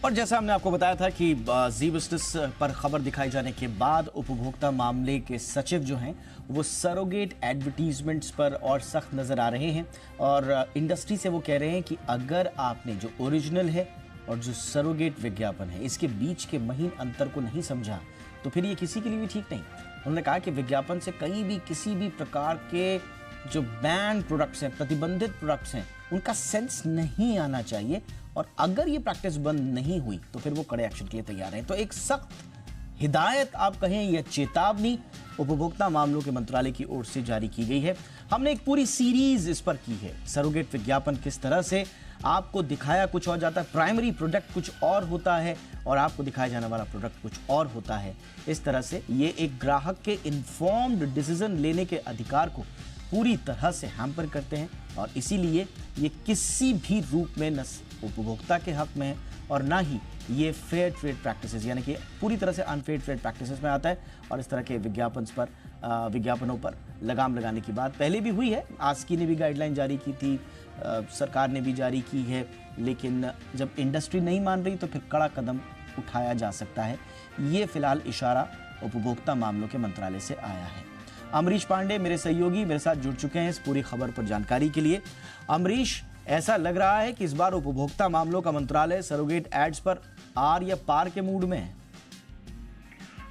और जैसा हमने आपको बताया था कि जी बिजनेस पर खबर दिखाई जाने के बाद उपभोक्ता मामले के सचिव जो हैं वो सरोगेट एडवर्टीजमेंट्स पर और सख्त नज़र आ रहे हैं और इंडस्ट्री से वो कह रहे हैं कि अगर आपने जो ओरिजिनल है और जो सरोगेट विज्ञापन है इसके बीच के महीन अंतर को नहीं समझा तो फिर ये किसी के लिए भी ठीक नहीं। उन्होंने कहा कि विज्ञापन से कहीं भी किसी भी प्रकार के जो बैन प्रोडक्ट्स हैं, प्रतिबंधित प्रोडक्ट्स हैं, उनका सेंस नहीं आना चाहिए और अगर ये प्रैक्टिस बंद नहीं हुई तो फिर वो कड़े एक्शन के लिए तैयार हैं। तो एक सख्त हिदायत आप कहें या चेतावनी उपभोक्ता मामलों के मंत्रालय की ओर से जारी की गई है। हमने एक पूरी सीरीज इस पर की है, सरोगेट विज्ञापन किस तरह से आपको दिखाया कुछ और जाता है, प्राइमरी प्रोडक्ट कुछ और होता है और आपको दिखाया जाने वाला प्रोडक्ट कुछ और होता है। इस तरह से ये एक ग्राहक के इन्फॉर्म्ड डिसीजन लेने के अधिकार को पूरी तरह से हैम्पर करते हैं और इसीलिए ये किसी भी रूप में न उपभोक्ता के हक में है और ना ही ये फेयर ट्रेड प्रैक्टिसेस यानी कि पूरी तरह से अनफेयर ट्रेड प्रैक्टिसेस में आता है। और इस तरह के विज्ञापनों पर लगाम लगाने की बात पहले भी हुई है। आस्की ने भी गाइडलाइन जारी की थी, सरकार ने भी जारी की है, लेकिन जब इंडस्ट्री नहीं मान रही तो फिर कड़ा कदम उठाया जा सकता है। ये फिलहाल इशारा उपभोक्ता मामलों के मंत्रालय से आया है। अमरीश पांडे मेरे सहयोगी मेरे साथ जुड़ चुके हैं इस पूरी खबर पर जानकारी के लिए। अमरीश, ऐसा लग रहा है कि इस बार उपभोक्ता मामलों का मंत्रालय सरोगेट एड्स पर आर या पार के मूड में है।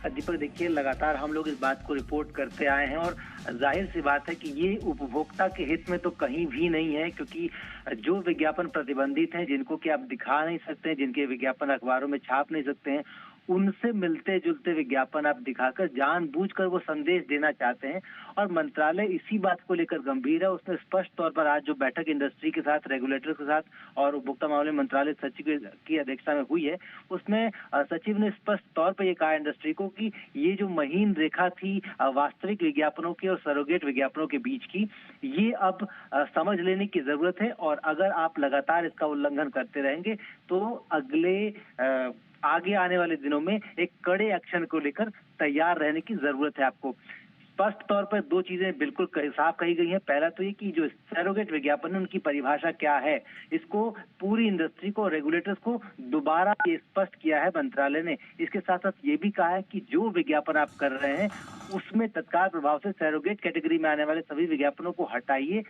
दीपक, देखिए, लगातार हम लोग इस बात को रिपोर्ट करते आए हैं और जाहिर सी बात है कि ये उपभोक्ता के हित में तो कहीं भी नहीं है, क्योंकि जो विज्ञापन प्रतिबंधित हैं, जिनको कि आप दिखा नहीं सकते हैं, जिनके विज्ञापन अखबारों में छाप नहीं सकते हैं, उनसे मिलते जुलते विज्ञापन आप दिखाकर जानबूझकर वो संदेश देना चाहते हैं। और मंत्रालय इसी बात को लेकर गंभीर है। उसने स्पष्ट तौर पर आज जो बैठक इंडस्ट्री के साथ, रेगुलेटर के साथ और उपभोक्ता मामले मंत्रालय सचिव की अध्यक्षता में हुई है, उसमें सचिव ने स्पष्ट तौर पर यह कहा इंडस्ट्री को कि ये जो महीन रेखा थी वास्तविक विज्ञापनों की और सरोगेट विज्ञापनों के बीच की, ये अब समझ लेने की जरूरत है। और अगर आप लगातार इसका उल्लंघन करते रहेंगे तो आगे आने वाले दिनों में एक कड़े एक्शन को लेकर तैयार रहने की जरूरत है आपको। स्पष्ट तौर पर दो चीजें बिल्कुल साफ कही गई हैं। पहला तो ये कि जो सरोगेट विज्ञापन है उनकी परिभाषा क्या है, इसको पूरी इंडस्ट्री को, रेगुलेटर्स को दोबारा ये स्पष्ट किया है मंत्रालय ने। इसके साथ साथ ये भी कहा है कि जो विज्ञापन आप कर रहे हैं उसमें तत्काल प्रभाव से सरोगेट कैटेगरी में आने वाले सभी विज्ञापनों को हटाइए,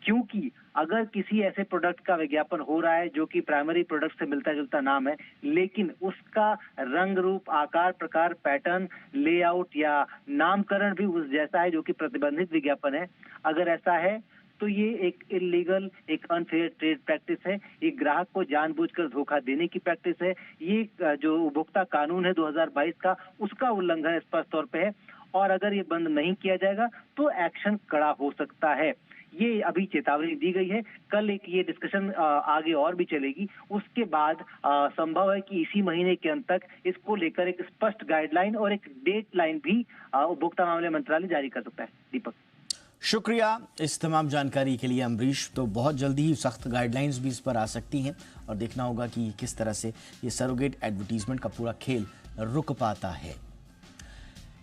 क्योंकि अगर किसी ऐसे प्रोडक्ट का विज्ञापन हो रहा है जो कि प्राइमरी प्रोडक्ट से मिलता जुलता नाम है, लेकिन उसका रंग रूप, आकार, प्रकार, पैटर्न, लेआउट या नामकरण भी उस जैसा है जो कि प्रतिबंधित विज्ञापन है, अगर ऐसा है तो ये एक इलीगल, एक अनफेयर ट्रेड प्रैक्टिस है। ये ग्राहक को जानबूझकर धोखा देने की प्रैक्टिस है। ये जो उपभोक्ता कानून है 2022 का, उसका उल्लंघन स्पष्ट तौर पे है। और अगर ये बंद नहीं किया जाएगा तो एक्शन कड़ा हो सकता है। ये अभी चेतावनी दी गई है। कल एक ये डिस्कशन आगे और भी चलेगी। उसके बाद संभव है कि इसी महीने के अंत तक इसको लेकर एक स्पष्ट गाइडलाइन और एक डेट लाइन भी उपभोक्ता मामले मंत्रालय जारी कर सकता है। दीपक, शुक्रिया इस तमाम जानकारी के लिए अमरीश। तो बहुत जल्दी ही सख्त गाइडलाइंस भी इस पर आ सकती हैं और देखना होगा कि किस तरह से ये सरोगेट एडवर्टीजमेंट का पूरा खेल रुक पाता है।